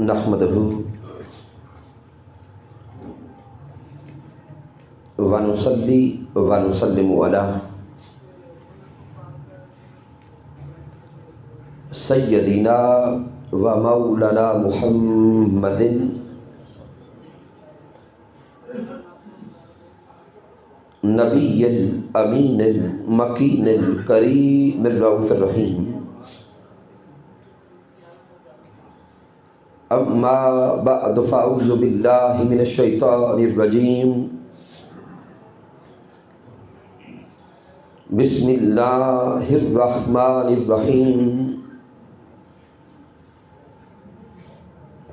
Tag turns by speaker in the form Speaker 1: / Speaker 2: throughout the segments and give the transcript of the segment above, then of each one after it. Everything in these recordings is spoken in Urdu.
Speaker 1: نحمدہ ونصلی ونسلم علی سیدنا و مولانا محمد نبی الامین المکین الکریم الرؤوف الرحیم. اما بعد فاعوذ باللہ من الشیطان الرجیم. بسم اللہ الرحمن الرحیم.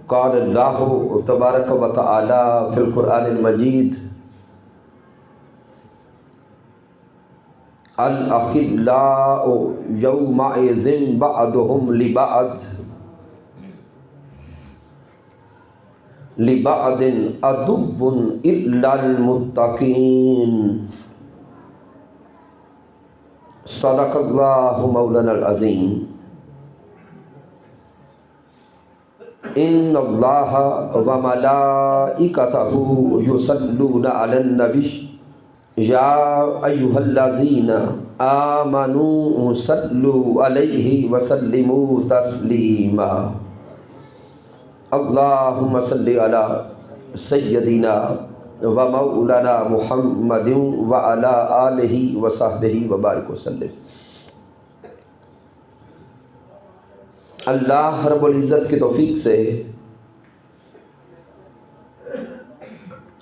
Speaker 1: قال اللہ تبارک و تعالی فی القرآن المجید: الاخلاء یومئذ بعضهم لبعض عدو الا المتقین. صدق اللہ مولانا العظیم. ان اللہ و ملائکتہ یصلون علی النبی یا ایھا الذین آمنوا صلوا علیہ وسلموا تسلیما. اللہم صلی علی سیدنا و مولانا محمد و علی آلہ و صحبہ وبارک وسلم. اللہ رب العزت کی توفیق سے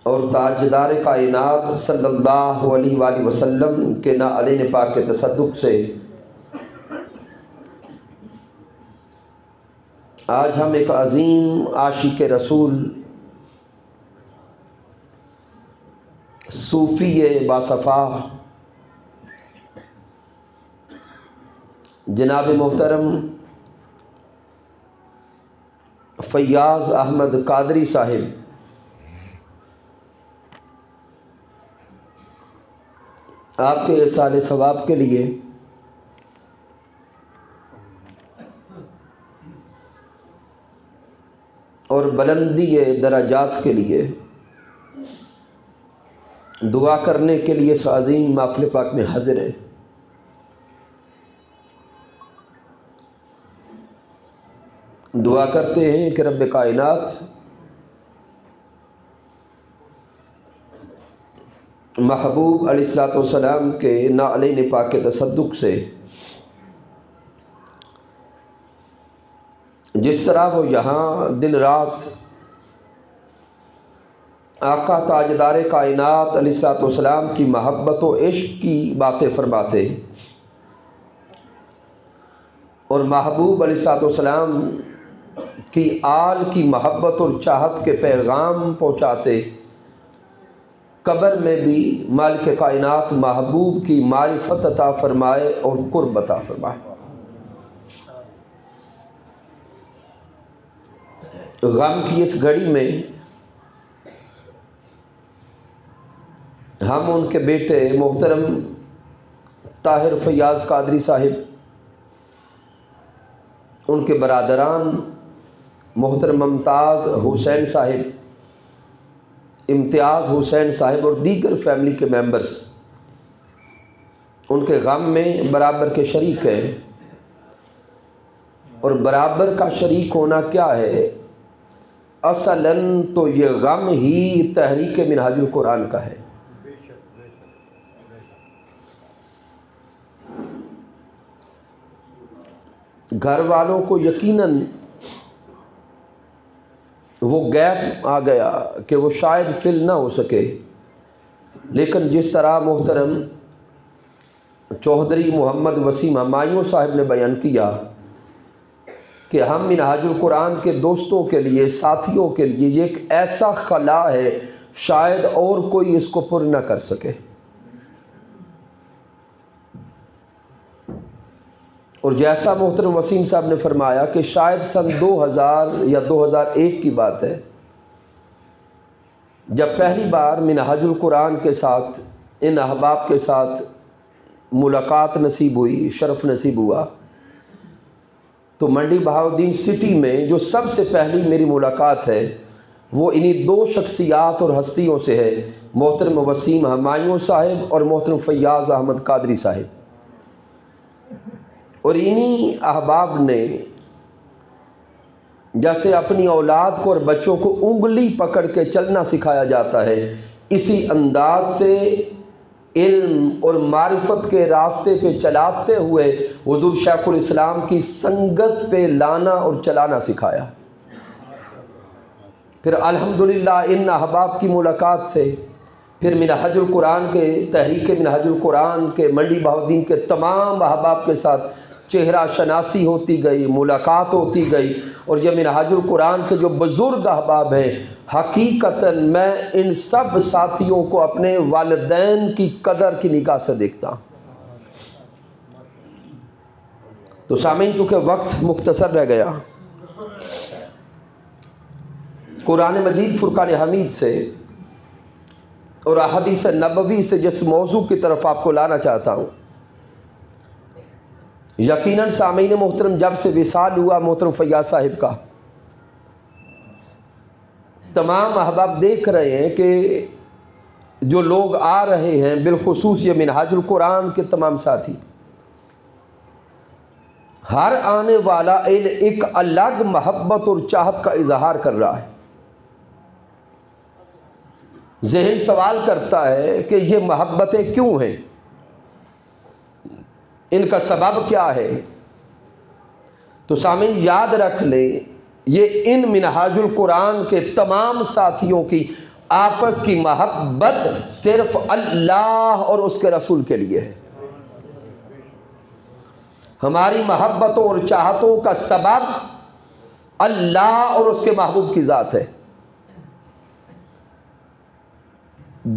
Speaker 1: اور تاجدار کائنات صلی اللہ علیہ وآلہ وسلم کے نعلین پاک کے تصدق سے آج ہم ایک عظیم عاشق رسول، صوفی باصفا جناب محترم فیاض احمد قادری صاحب آپ کے ایصال ثواب کے لیے اور بلندی درجات کے لیے دعا کرنے کے لیے اس عظیم محفل پاک میں حاضر ہیں. دعا کرتے ہیں کہ رب کائنات محبوب علیہ الصلوۃ والسلام کے نعلین پاک کے تصدق سے جس طرح وہ یہاں دن رات آقا تاجدار کائنات علیہ الصلوۃ والسلام کی محبت و عشق کی باتیں فرماتے اور محبوب علیہ الصلوۃ والسلام کی آل کی محبت اور چاہت کے پیغام پہنچاتے، قبر میں بھی مالک کائنات محبوب کی معرفت عطا فرمائے اور قرب عطا فرمائے. غم کی اس گھڑی میں ہم ان کے بیٹے محترم طاہر فیاض قادری صاحب، ان کے برادران محترم ممتاز حسین صاحب، امتیاز حسین صاحب اور دیگر فیملی کے ممبرز ان کے غم میں برابر کے شریک ہیں. اور برابر کا شریک ہونا کیا ہے؟ اصلاً تو یہ غم ہی تحریک منہاج القرآن کا ہے. گھر والوں کو یقیناً وہ گیپ آ گیا کہ وہ شاید فل نہ ہو سکے، لیکن جس طرح محترم چوہدری محمد وسیم ہمایوں صاحب نے بیان کیا کہ ہم منہاج القرآن کے دوستوں کے لیے، ساتھیوں کے لیے یہ ایک ایسا خلا ہے شاید اور کوئی اس کو پر نہ کر سکے. اور جیسا محترم وسیم صاحب نے فرمایا کہ شاید سن 2000 یا 2001 کی بات ہے جب پہلی بار منہاج القرآن کے ساتھ ان احباب کے ساتھ ملاقات نصیب ہوئی، شرف نصیب ہوا، تو منڈی بہاؤالدین سٹی میں جو سب سے پہلی میری ملاقات ہے وہ انہی دو شخصیات اور ہستیوں سے ہے، محترم وسیم ہمایوں صاحب اور محترم فیاض احمد قادری صاحب۔ اور انہی احباب نے جیسے اپنی اولاد کو اور بچوں کو انگلی پکڑ کے چلنا سکھایا جاتا ہے، اسی انداز سے علم اور معرفت کے راستے پہ چلاتے ہوئے حضور شیخ الاسلام کی سنگت پہ لانا اور چلانا سکھایا۔ پھر الحمدللہ ان احباب کی ملاقات سے پھر منہاج القرآن کے تحریک منہاج القرآن کے منڈی بہاؤالدین کے تمام احباب کے ساتھ چہرہ شناسی ہوتی گئی، ملاقات ہوتی گئی، اور یہ منہاج القرآن کے جو بزرگ احباب ہیں، حقیقتاً میں ان سب ساتھیوں کو اپنے والدین کی قدر کی نگاہ سے دیکھتا ہوں۔ تو سامعین، چونکہ وقت مختصر رہ گیا، قرآن مجید فرقان حمید سے اور احادیث نبوی سے جس موضوع کی طرف آپ کو لانا چاہتا ہوں، یقیناً سامعین محترم جب سے وصال ہوا محترم فیاض صاحب کا، تمام احباب دیکھ رہے ہیں کہ جو لوگ آ رہے ہیں، بالخصوص یہ منہاج القرآن کے تمام ساتھی، ہر آنے والا ایک الگ محبت اور چاہت کا اظہار کر رہا ہے۔ ذہن سوال کرتا ہے کہ یہ محبتیں کیوں ہیں، ان کا سبب کیا ہے؟ تو سامعین یاد رکھ لیں، یہ ان منہاج القرآن کے تمام ساتھیوں کی آپس کی محبت صرف اللہ اور اس کے رسول کے لیے ہے۔ ہماری محبتوں اور چاہتوں کا سبب اللہ اور اس کے محبوب کی ذات ہے۔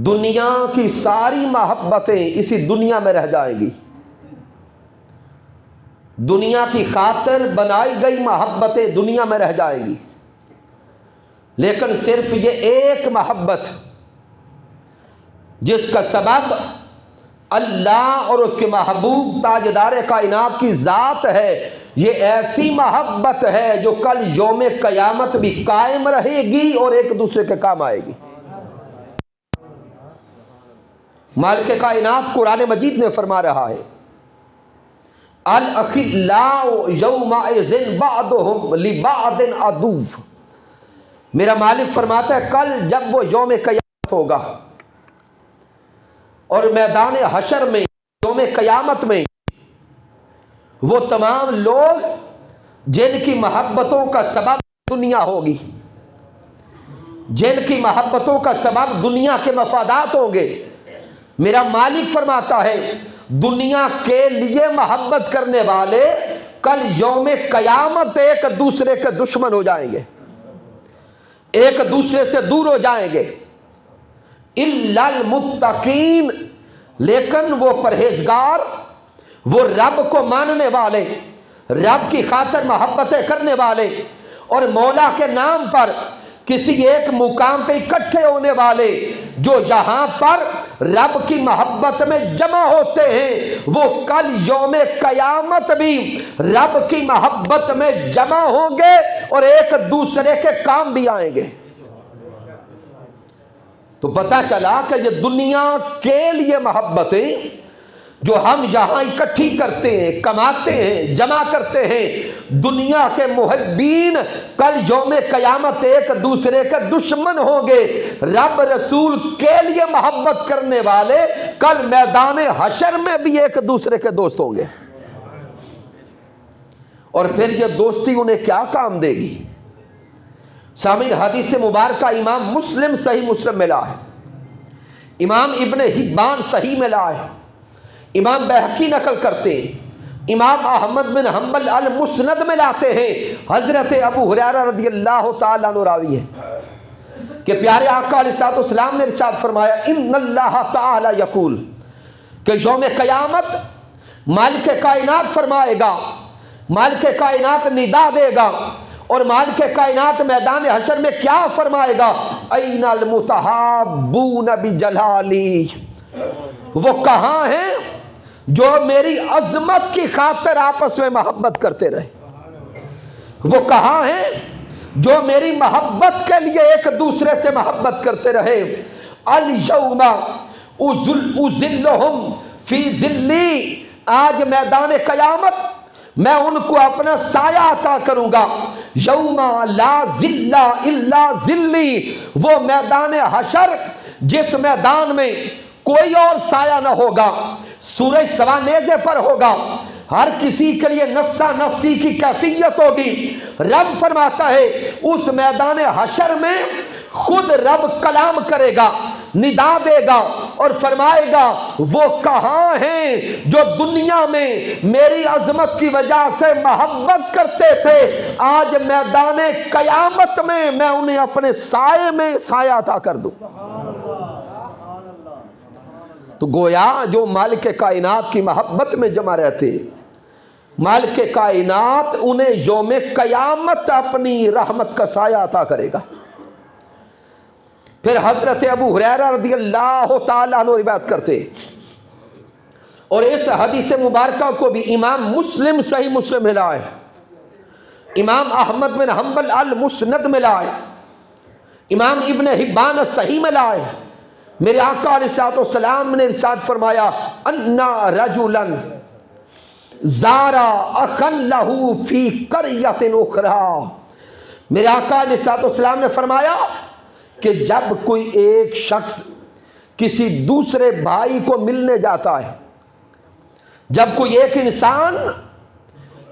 Speaker 1: دنیا کی ساری محبتیں اسی دنیا میں رہ جائیں گی، دنیا کی خاطر بنائی گئی محبتیں دنیا میں رہ جائیں گی، لیکن صرف یہ ایک محبت جس کا سبب اللہ اور اس کے محبوب تاجدار کائنات کی ذات ہے، یہ ایسی محبت ہے جو کل یوم قیامت بھی قائم رہے گی اور ایک دوسرے کے کام آئے گی۔ مالک کائنات قرآن مجید میں فرما رہا ہے، الاخلاء یومئذ بعضهم لبعض عدو۔ میرا مالک فرماتا ہے کل جب وہ یوم قیامت ہوگا اور میدان حشر میں یوم قیامت میں وہ تمام لوگ جن کی محبتوں کا سبب دنیا ہوگی، جن کی محبتوں کا سبب دنیا کے مفادات ہوں گے، میرا مالک فرماتا ہے دنیا کے لیے محبت کرنے والے کل یوم قیامت ایک دوسرے کے دشمن ہو جائیں گے، ایک دوسرے سے دور ہو جائیں گے، الا المتقین، لیکن وہ پرہیزگار، وہ رب کو ماننے والے، رب کی خاطر محبتیں کرنے والے اور مولا کے نام پر کسی ایک مقام پہ اکٹھے ہونے والے، جو یہاں پر رب کی محبت میں جمع ہوتے ہیں، وہ کل یوم قیامت بھی رب کی محبت میں جمع ہوں گے اور ایک دوسرے کے کام بھی آئیں گے۔ تو پتہ چلا کہ یہ دنیا کے لیے محبتیں جو ہم یہاں اکٹھی کرتے ہیں، کماتے ہیں، جمع کرتے ہیں، دنیا کے محبین کل یوم قیامت ایک دوسرے کے دشمن ہوں گے، رب رسول کے لیے محبت کرنے والے کل میدان حشر میں بھی ایک دوسرے کے دوست ہوں گے۔ اور پھر یہ دوستی انہیں کیا کام دے گی؟ سامعین حدیث مبارکہ امام مسلم صحیح مسلم میں لا ہے، امام ابن حبان صحیح میں لا ہے، امام بہقی نقل کرتے ہیں، امام احمد بن حنبل المسند میں لاتے ہیں، حضرت ابو ہریرہ رضی اللہ تعالیٰ عنہ راوی ہے کہ پیارے آقا علیہ الصلوۃ والسلام نے ارشاد فرمایا ان اللہ تعالیٰ یقول، کہ یوم قیامت مالک کائنات فرمائے گا، مالک کائنات ندا دے گا اور مالک کائنات میدان حشر میں کیا فرمائے گا؟ این المتحابون بجلالی، وہ کہاں ہیں جو میری عظمت کی خاطر آپس میں محبت کرتے رہے۔ وہ کہاں ہیں جو میری محبت کے لیے ایک دوسرے سے محبت کرتے رہے؟ الیوم اذلہم فی ذلی، آج میدان قیامت میں ان کو اپنا سایہ عطا کروں گا۔ یوم لا ذل الا ذلی، وہ میدان حشر جس میدان میں کوئی اور سایہ نہ ہوگا، سورج سوا نیزے پر ہوگا، ہر کسی کے لیے نفسا نفسی کی کیفیت ہوگی۔ رب فرماتا ہے اس میدان حشر میں خود رب کلام کرے گا، ندا دے گا اور فرمائے گا وہ کہاں ہیں جو دنیا میں میری عظمت کی وجہ سے محبت کرتے تھے، آج میدان قیامت میں میں انہیں اپنے سائے میں سایہ عطا کر دوں۔ تو گویا جو مالک کائنات کی محبت میں جمع رہتے، مالک کائنات انہیں یوم قیامت اپنی رحمت کا سایہ عطا کرے گا۔ پھر حضرت ابو ہریرہ رضی اللہ تعالیٰ عنہ روایت کرتے، اور اس حدیث مبارکہ کو بھی امام مسلم صحیح مسلم میں لائے، امام احمد بن حنبل المسند میں لائے، امام ابن حبان صحیح میں لائے۔ میرے آقا علیہ الصلوۃ والسلام نے ارشاد فرمایا ان رجلا زار اخا لہ فی قریۃ اخری، میرے آقا علیہ الصلوۃ والسلام نے فرمایا کہ جب کوئی ایک شخص کسی دوسرے بھائی کو ملنے جاتا ہے، جب کوئی ایک انسان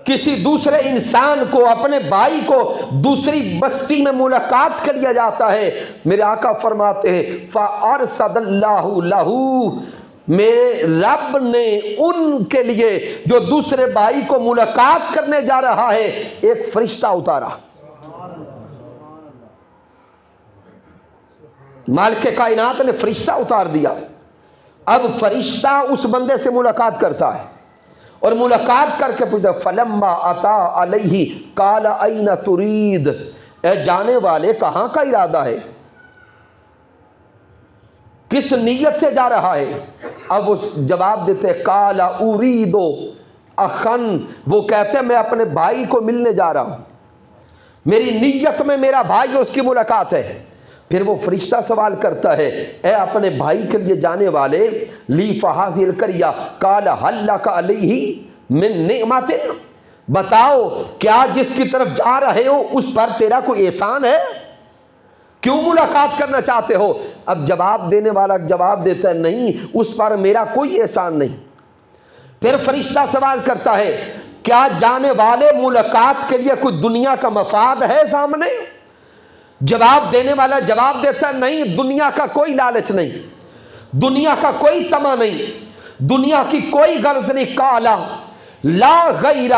Speaker 1: کسی دوسرے انسان کو، اپنے بھائی کو دوسری بستی میں ملاقات کر لیا جاتا ہے، میرے آقا فرماتے ہیں فَأَرْسَدَ اللَّهُ لَهُ، میرے رب نے ان کے لیے جو دوسرے بھائی کو ملاقات کرنے جا رہا ہے ایک فرشتہ اتارا۔ مالک کائنات نے فرشتہ اتار دیا۔ اب فرشتہ اس بندے سے ملاقات کرتا ہے اور ملاقات کر کے پوچھتا فلما اتا علیہ قال این ترید، اے جانے والے کہاں کا ارادہ ہے، کس نیت سے جا رہا ہے؟ اب وہ جواب دیتے قال ارید اخن، وہ کہتے میں اپنے بھائی کو ملنے جا رہا ہوں، میری نیت میں میرا بھائی ہے، اس کی ملاقات ہے۔ پھر وہ فرشتہ سوال کرتا ہے اے اپنے بھائی کے لیے جانے والے لی فہذہ القریہ قال هل لک علیہ من نعمت، بتاؤ کیا جس کی طرف جا رہے ہو اس پر تیرا کوئی احسان ہے، کیوں ملاقات کرنا چاہتے ہو؟ اب جواب دینے والا جواب دیتا ہے نہیں، اس پر میرا کوئی احسان نہیں۔ پھر فرشتہ سوال کرتا ہے کیا جانے والے ملاقات کے لیے کوئی دنیا کا مفاد ہے سامنے؟ جواب دینے والا جواب دیتا ہے نہیں، دنیا کا کوئی لالچ نہیں، دنیا کا کوئی طمع نہیں، دنیا کی کوئی غرض نہیں۔ قال لا غیر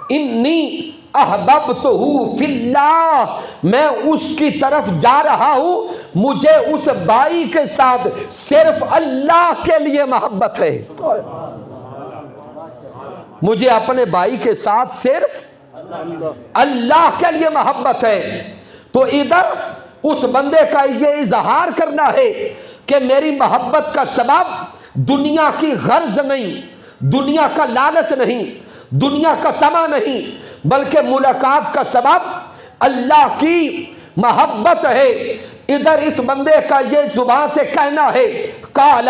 Speaker 1: انی احببتہ فی اللہ، میں اس کی طرف جا رہا ہوں، مجھے اس بھائی کے ساتھ صرف اللہ کے لیے محبت ہے، مجھے اپنے بھائی کے ساتھ صرف اللہ کے لیے محبت ہے۔ تو ادھر اس بندے کا یہ اظہار کرنا ہے کہ میری محبت کا سبب دنیا کی غرض نہیں، دنیا کا لالچ نہیں، دنیا کا طمع نہیں، بلکہ ملاقات کا سبب اللہ کی محبت ہے۔ ادھر اس بندے کا یہ زبان سے کہنا ہے قال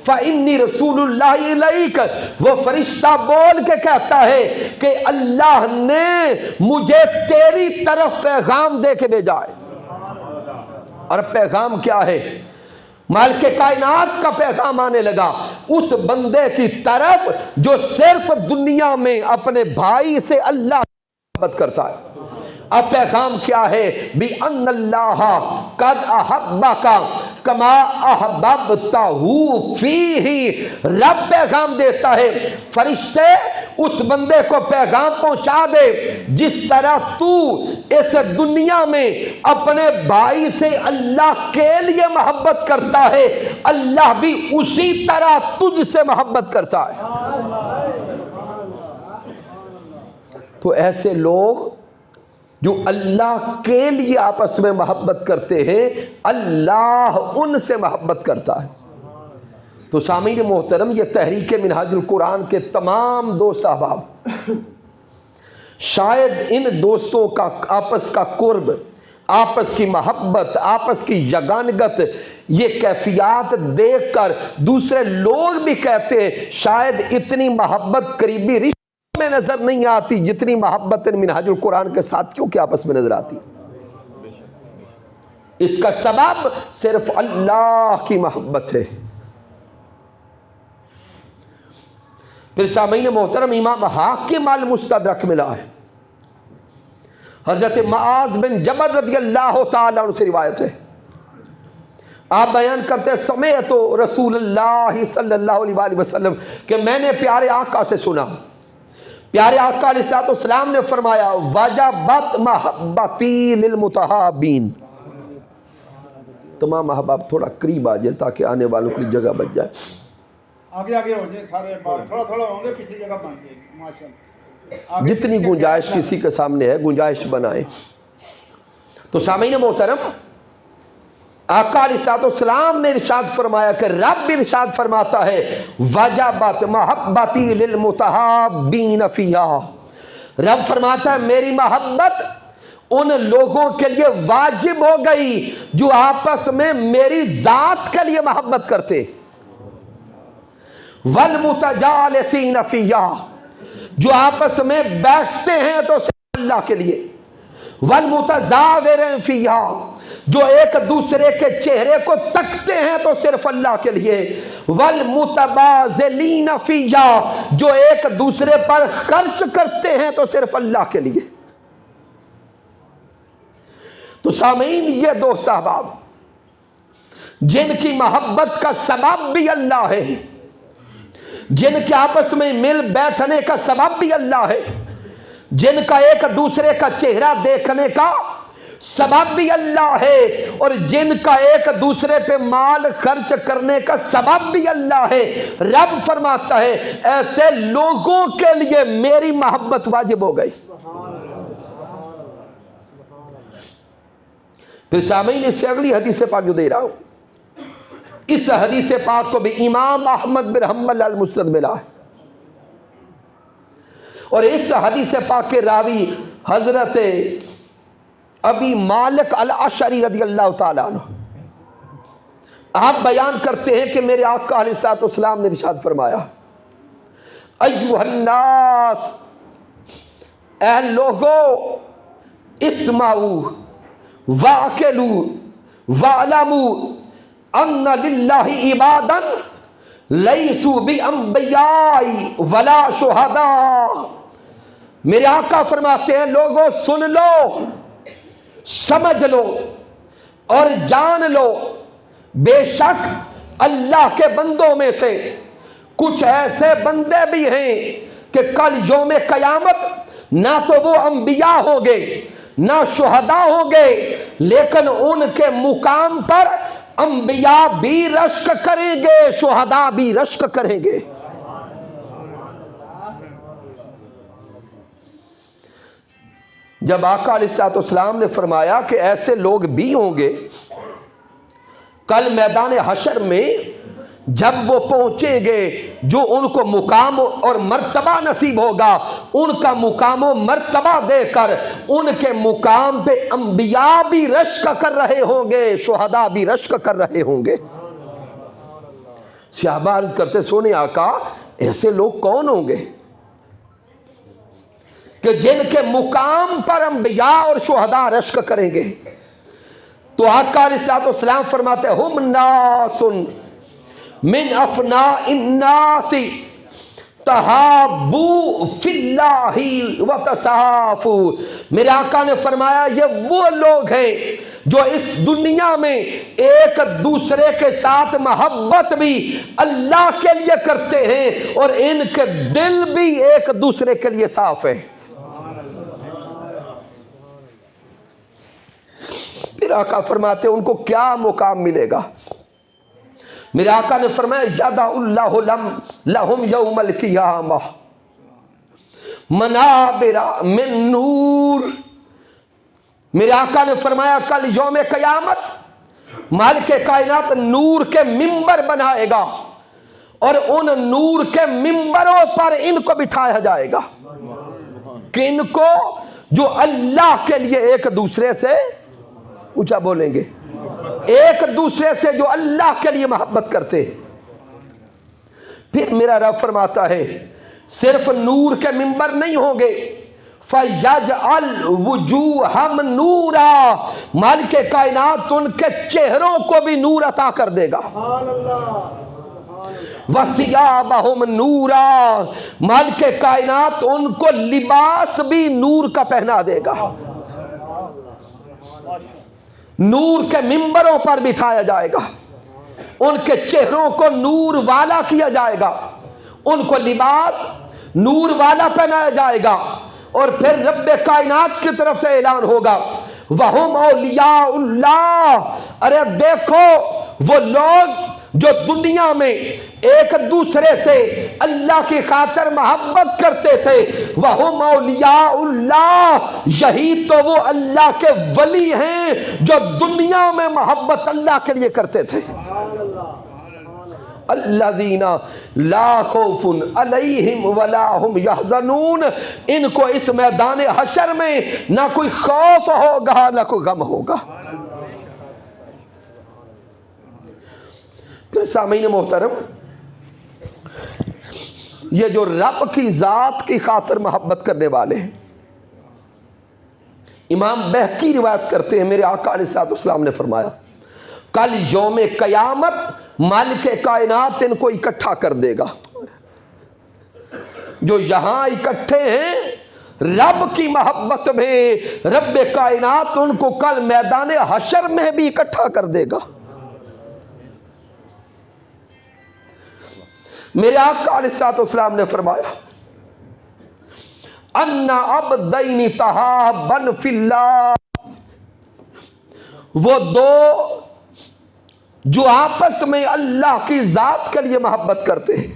Speaker 1: فإنی رسول اللہ الیک، وہ فرشتہ بول کے کہتا ہے کہ اللہ نے مجھے تیری طرف پیغام دے کے بھیجا ہے۔ اور پیغام کیا ہے؟ مالک کائنات کا پیغام آنے لگا اس بندے کی طرف جو صرف دنیا میں اپنے بھائی سے اللہ کی محبت کرتا ہے۔ اب پیغام کیا ہے؟ بِأَنَّ اللَّهَ قَدْ أَحَبَّكَ كَمَا أَحْبَبْتَهُ فِيهِ، رب پیغام دیتا ہے فرشتے اس بندے کو پیغام پہنچا دے جس طرح تو اس دنیا میں اپنے بھائی سے اللہ کے لیے محبت کرتا ہے، اللہ بھی اسی طرح تجھ سے محبت کرتا ہے۔ تو ایسے لوگ جو اللہ کے لیے آپس میں محبت کرتے ہیں، اللہ ان سے محبت کرتا ہے۔ تو سامعین محترم، یہ تحریک منہاج القرآن کے تمام دوست احباب شاید ان دوستوں کا آپس کا قرب، آپس کی محبت، آپس کی یگانگت، یہ کیفیات دیکھ کر دوسرے لوگ بھی کہتے ہیں شاید اتنی محبت قریبی رشتوں میں نظر نہیں آتی جتنی محبت منہاج القرآن کے ساتھیوں کے آپس میں نظر آتی۔ اس کا سبب صرف اللہ کی محبت ہے۔ پھر سامعین محترم، امام حاکم المستدرک ملا ہے، حضرت معاذ بن جبل رضی اللہ تعالیٰ عنہ سے روایت ہے، آپ بیان کرتے ہیں سمعت رسول اللہ صلی اللہ علیہ وآلہ وسلم کہ میں نے پیارے آقا سے سنا، پیارے آقا علیہ السلام نے فرمایا وجبت محبتی للمتحابین۔ تمام احباب تھوڑا قریب آ جائیں تاکہ آنے والوں کے لیے جگہ بچ جائے،
Speaker 2: آگے آگے ہو جائے، سارے تھوڑا تھوڑا ہوں گے، پیچھے جگہ بن جائے گی ماشاءاللہ۔
Speaker 1: جتنی گنجائش کسی کے سامنے ہے گنجائش بنائیں۔ تو سامعین محترم، آقا علیہ السلام نے ارشاد فرمایا کہ رب بھی ارشاد فرماتا ہے وجبت محبتی للمتحابین فیہا، رب فرماتا ہے میری محبت ان لوگوں کے لیے واجب ہو گئی جو آپس میں میری ذات کے لیے محبت کرتے، والمتجالسین فیہا، جو آپس میں بیٹھتے ہیں تو صرف اللہ کے لیے، والمتزاورین فیہا، جو ایک دوسرے کے چہرے کو تکتے ہیں تو صرف اللہ کے لیے، والمتبازلین فیہا، جو ایک دوسرے پر خرچ کرتے ہیں تو صرف اللہ کے لیے۔ تو سامعین، یہ دوست احباب جن کی محبت کا سبب بھی اللہ ہے، جن کے آپس میں مل بیٹھنے کا سبب بھی اللہ ہے، جن کا ایک دوسرے کا چہرہ دیکھنے کا سبب بھی اللہ ہے، اور جن کا ایک دوسرے پہ مال خرچ کرنے کا سبب بھی اللہ ہے، رب فرماتا ہے ایسے لوگوں کے لیے میری محبت واجب ہو گئی۔ پھر سامعین، اس سے اگلی حدیث پاک جو دے رہا ہوں، اس حدیث پاک کو بھی امام احمد بن حنبل المسند ملا ہے، اور اس حدیث پاک کے راوی حضرت ابی مالک الاشعری رضی اللہ تعالیٰ عنہ، آپ بیان کرتے ہیں کہ میرے آقا علیہ السلام نے ارشاد فرمایا ایھا الناس، اے لوگو، اسمعوا واعقلوا واعلموا ان للہ عبادا لیسوا بانبیاء ولا شہداء۔ میرے آقا فرماتے ہیں لوگوں سن لو، سمجھ لو اور جان لو، بے شک اللہ کے بندوں میں سے کچھ ایسے بندے بھی ہیں کہ کل یوم قیامت نہ تو وہ انبیاء ہوں گے نہ شہداء ہوں گے، لیکن ان کے مقام پر انبیاء بھی رشک کریں گے، شہداء بھی رشک کریں گے۔ جب آقا علیہ السلام نے فرمایا کہ ایسے لوگ بھی ہوں گے، کل میدان حشر میں جب وہ پہنچیں گے جو ان کو مقام اور مرتبہ نصیب ہوگا، ان کا مقام و مرتبہ دے کر ان کے مقام پہ انبیاء بھی رشک کر رہے ہوں گے، شہداء بھی رشک کر رہے ہوں گے۔ صحابہ عرض کرتے سونے آقا ایسے لوگ کون ہوں گے کہ جن کے مقام پر انبیاء اور شہداء رشک کریں گے؟ تو آقا علیہ السلام فرماتے ہم ناس من افناء الناس تحابوا فی اللہ وتصافوا۔ میرے آقا نے فرمایا یہ وہ لوگ ہیں جو اس دنیا میں ایک دوسرے کے ساتھ محبت بھی اللہ کے لیے کرتے ہیں اور ان کے دل بھی ایک دوسرے کے لیے صاف ہے۔ پھر آقا فرماتے ہیں ان کو کیا مقام ملے گا؟ میرے آقا نے فرمایا یدع اللہ لہم یوم القیامہ منابر من نور۔ میرے آقا نے فرمایا کل یوم قیامت مالک کائنات نور کے ممبر بنائے گا اور ان نور کے ممبروں پر ان کو بٹھایا جائے گا۔ کن کو؟ جو اللہ کے لیے ایک دوسرے سے اونچا بولیں گے، ایک دوسرے سے جو اللہ کے لیے محبت کرتے۔ پھر میرا رب فرماتا ہے صرف نور کے ممبر نہیں ہوں گے، فَيَجْعَلْ وُجُوهَهُمْ نُورًا، مالک کائنات ان کے چہروں کو بھی نور عطا کر دے گا۔ وَثِيَابَهُمْ نُورًا، مالک کائنات ان کو لباس بھی نور کا پہنا دے گا۔ نور کے ممبروں پر بٹھایا جائے گا، ان کے چہروں کو نور والا کیا جائے گا، ان کو لباس نور والا پہنایا جائے گا، اور پھر رب کائنات کی طرف سے اعلان ہوگا وَهُمْ أَوْلِيَاءُ اللَّهِ، ارے دیکھو وہ لوگ جو دنیا میں ایک دوسرے سے اللہ کی خاطر محبت کرتے تھے، وَهُمْ أَوْلِيَاءُ اللَّهِ، یہی تو وہ اللہ کے ولی ہیں جو دنیا میں محبت اللہ کے لیے کرتے تھے۔ الذین لا خوف علیہم ولا هم یحزنون، ان کو اس میدان حشر میں نہ کوئی خوف ہوگا نہ کوئی غم ہوگا۔ پھر سامعین محترم، یہ جو رب کی ذات کی خاطر محبت کرنے والے ہیں، امام بہقی روایت کرتے ہیں میرے آقا علیہ الصلوۃ والسلام نے فرمایا کل یوم قیامت مالک کائنات ان کو اکٹھا کر دے گا۔ جو یہاں اکٹھے ہیں رب کی محبت میں، رب کائنات ان کو کل میدان حشر میں بھی اکٹھا کر دے گا۔ میرے آقا علیہ الصلوۃ والسلام نے فرمایا ان عبدین تحابا فی اللہ، وہ دو جو آپس میں اللہ کی ذات کے لیے محبت کرتے ہیں،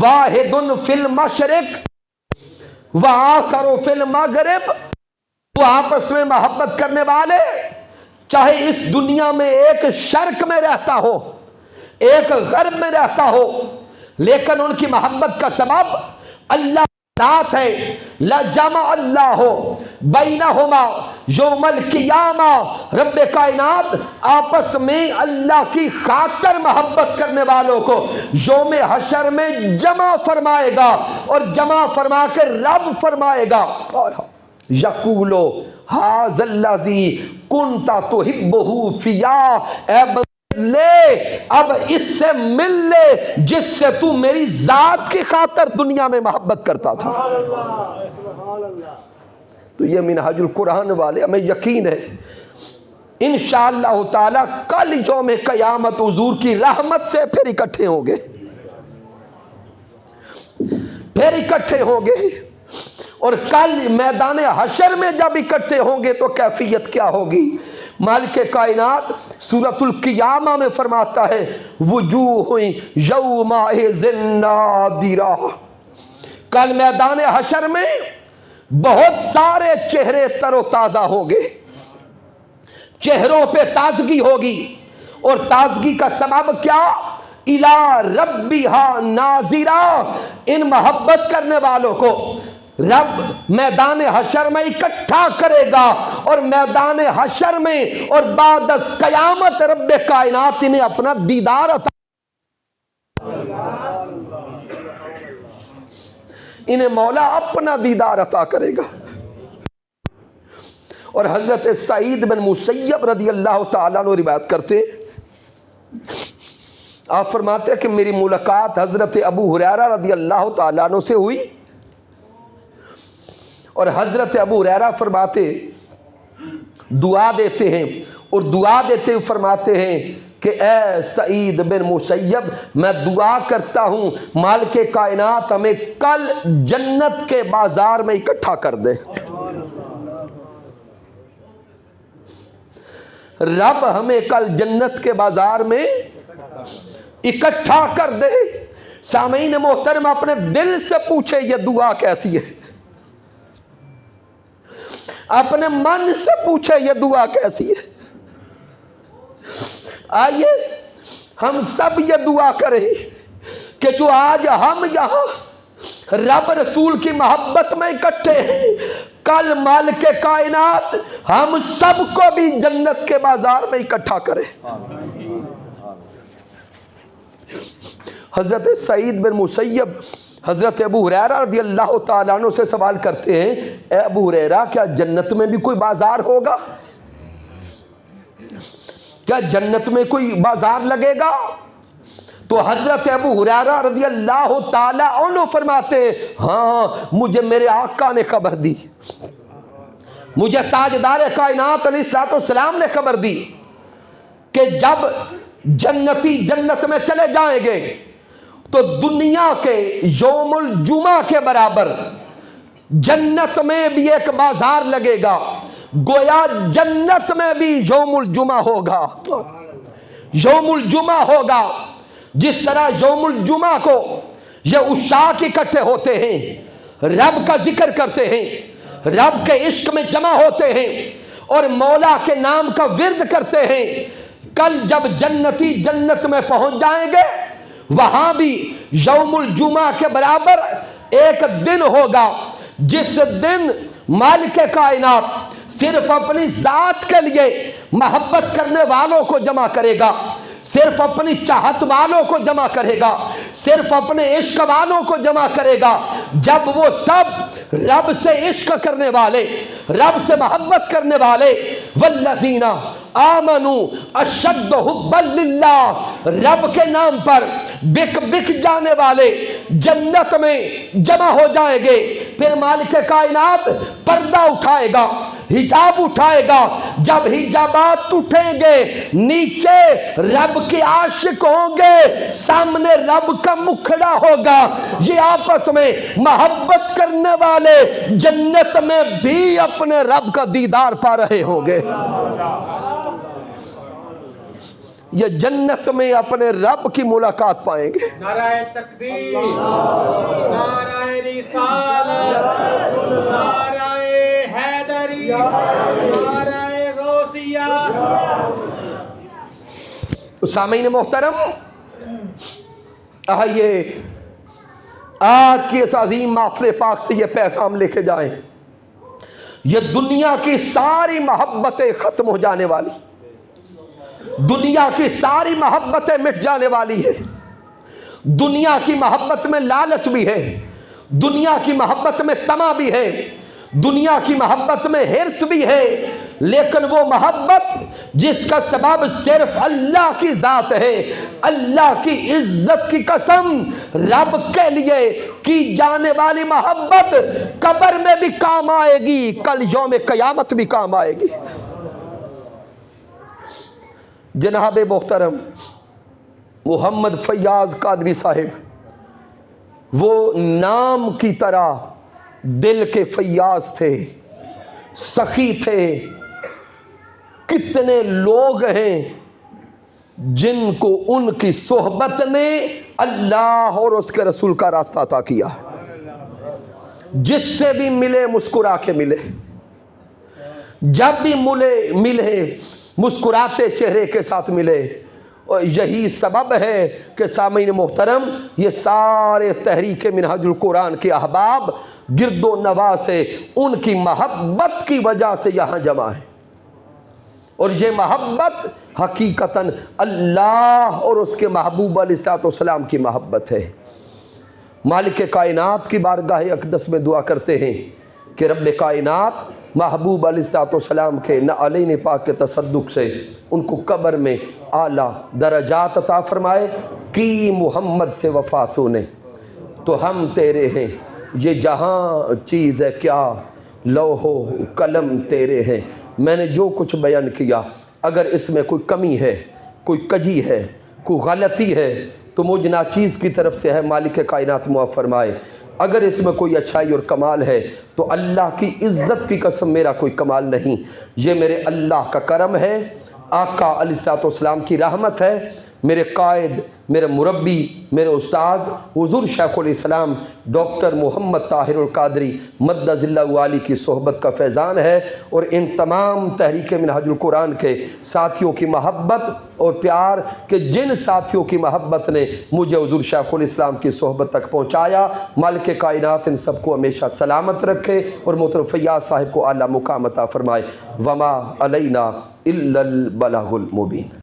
Speaker 1: واحد فی المشرق وآخر فی المغرب، وہ آپس میں محبت کرنے والے چاہے اس دنیا میں ایک شرق میں رہتا ہو ایک غرب میں رہتا ہو، لیکن ان کی محبت کا سبب اللہ ذات ہے۔ لجمع اللہ بینہما یوم القیامہ، رب کائنات آپس میں اللہ کی خاطر محبت کرنے والوں کو یوم حشر میں جمع فرمائے گا، اور جمع فرما کے رب فرمائے گا یقول ھذا الذی کنت تحبہ فیا، اے لے اب اس سے مل لے جس سے تو میری ذات کی خاطر دنیا میں محبت کرتا تھا۔ تو یہ منہاج القرآن والے ہمیں یقین ہے انشاءاللہ تعالی کل یوم قیامت حضور کی رحمت سے پھر اکٹھے ہوں گے، پھر اکٹھے ہوں گے، اور کل میدان حشر میں جب اکٹھے ہوں گے تو کیفیت کیا ہوگی؟ مالک کائنات سورۃ القیامہ میں فرماتا ہے وجوہ یومئذ ناضرہ، کل میدان حشر میں بہت سارے چہرے تر و تازہ ہوں گے، چہروں پہ تازگی ہوگی، اور تازگی کا سبب کیا؟ الی ربہا ناظرہ، ان محبت کرنے والوں کو رب میدان حشر میں اکٹھا کرے گا، اور میدان حشر میں اور بعد از قیامت رب کائنات انہیں اپنا دیدار عطا، انہیں مولا اپنا دیدار عطا کرے گا۔ اور حضرت سعید بن مسیب رضی اللہ تعالیٰ عنہ روایت کرتے، آپ فرماتے ہیں کہ میری ملاقات حضرت ابو ہریرہ رضی اللہ تعالیٰ عنہ سے ہوئی، اور حضرت ابو ہریرہ فرماتے دعا دیتے ہیں، اور دعا دیتے ہوئے فرماتے ہیں کہ اے سعید بن مسیب، میں دعا کرتا ہوں مالک کائنات ہمیں کل جنت کے بازار میں اکٹھا کر دے، رب ہمیں کل جنت کے بازار میں اکٹھا کر دے۔ سامعین محترم، اپنے دل سے پوچھے یہ دعا کیسی ہے، اپنے من سے پوچھے یہ دعا کیسی ہے۔ آئیے ہم سب یہ دعا کریں کہ جو آج ہم یہاں رب رسول کی محبت میں اکٹھے ہیں، کل مالک کائنات ہم سب کو بھی جنت کے بازار میں اکٹھا کرے۔ حضرت سعید بن مسیب حضرت ابو ہریرہ رضی اللہ تعالیٰ عنہ سے سوال کرتے ہیں، اے ابو ہریرہ کیا جنت میں بھی کوئی بازار ہوگا؟ کیا جنت میں کوئی بازار لگے گا؟ تو حضرت ابو ہریرہ رضی اللہ تعالیٰ عنہ فرماتے ہیں، ہاں مجھے میرے آقا نے خبر دی، مجھے تاجدار کائنات علیہ السلام نے خبر دی کہ جب جنتی جنت میں چلے جائیں گے تو دنیا کے یوم الجمعہ کے برابر جنت میں بھی ایک بازار لگے گا، گویا جنت میں بھی یوم الجمعہ ہوگا۔ یوم الجمعہ ہوگا، جس طرح یوم الجمعہ کو یہ عشاق اکٹھے ہوتے ہیں، رب کا ذکر کرتے ہیں، رب کے عشق میں جمع ہوتے ہیں اور مولا کے نام کا ورد کرتے ہیں، کل جب جنتی جنت میں پہنچ جائیں گے وہاں بھی یوم الجمعہ کے برابر ایک دن ہوگا، جس دن مالک کائنات صرف اپنی ذات کے لیے محبت کرنے والوں کو جمع کرے گا، صرف اپنی چاہت والوں کو جمع کرے گا، صرف اپنے عشق والوں کو جمع کرے گا۔ جب وہ سب رب سے عشق کرنے والے، رب سے محبت کرنے والے، والذین آمنوا اشد حبا للہ، رب کے نام پر بک بک جانے والے جنت میں جمع ہو جائیں گے، پھر مالک کائنات پردہ اٹھائے گا، حجاب اٹھائے گا، جب حجابات اٹھیں گے نیچے رب کے عاشق ہوں گے، سامنے رب کا مکھڑا ہوگا، یہ آپس میں محبت کرنے والے جنت میں بھی اپنے رب کا دیدار پا رہے ہوں گے، یہ جنت میں اپنے رب کی ملاقات پائیں گے۔
Speaker 3: نعرہ تکبیر، نعرہ رسالت، نعرہ حیدری، نعرہ غوثیہ۔
Speaker 1: سامعین محترم، آئیے آج کی اس عظیم محفل پاک سے یہ پیغام لے کے جائیں، یہ دنیا کی ساری محبتیں ختم ہو جانے والی، دنیا کی ساری محبتیں مٹ جانے والی ہے، دنیا کی محبت میں لالچ بھی ہے، دنیا کی محبت میں طمع بھی ہے، دنیا کی محبت میں حرص بھی ہے، لیکن وہ محبت جس کا سبب صرف اللہ کی ذات ہے، اللہ کی عزت کی قسم، رب کے لیے کی جانے والی محبت قبر میں بھی کام آئے گی، کل یوم قیامت بھی کام آئے گی۔ جناب محترم محمد فیاض قادری صاحب وہ نام کی طرح دل کے فیاض تھے، سخی تھے۔ کتنے لوگ ہیں جن کو ان کی صحبت نے اللہ اور اس کے رسول کا راستہ عطا کیا، جس سے بھی ملے مسکرا کے ملے، جب بھی ملے مسکراتے چہرے کے ساتھ ملے، اور یہی سبب ہے کہ سامعین محترم یہ سارے تحریک منہاج القرآن کے احباب گرد و نواح سے ان کی محبت کی وجہ سے یہاں جمع ہیں، اور یہ محبت حقیقتاً اللہ اور اس کے محبوب علیہ السلام کی محبت ہے۔ مالک کائنات کی بارگاہ اقدس میں دعا کرتے ہیں کہ رب کائنات محبوب علیہ السلام کے نعلین پاک کے تصدق سے ان کو قبر میں اعلیٰ درجات عطا فرمائے۔ کی محمد سے وفاتوں نے تو ہم تیرے ہیں، یہ جہاں چیز ہے کیا لوح و قلم تیرے ہیں۔ میں نے جو کچھ بیان کیا اگر اس میں کوئی کمی ہے، کوئی کجی ہے، کوئی غلطی ہے تو مجھ ناچیز کی طرف سے ہے، مالک کائنات معاف فرمائے۔ اگر اس میں کوئی اچھائی اور کمال ہے تو اللہ کی عزت کی قسم میرا کوئی کمال نہیں، یہ میرے اللہ کا کرم ہے، آقا علیہ السلام کی رحمت ہے میرے قائد، میرے مربی، میرے استاذ حضور شیخ الاسلام ڈاکٹر محمد طاہر القادری مدد اللہ علی کی صحبت کا فیضان ہے، اور ان تمام تحریک منہاج القرآن کے ساتھیوں کی محبت اور پیار کہ جن ساتھیوں کی محبت نے مجھے حضور شیخ الاسلام کی صحبت تک پہنچایا، مالک کائنات ان سب کو ہمیشہ سلامت رکھے اور محترم فیاض صاحب کو اعلیٰ مقام عطا فرمائے۔ وما علینا الا البلاغ المبین۔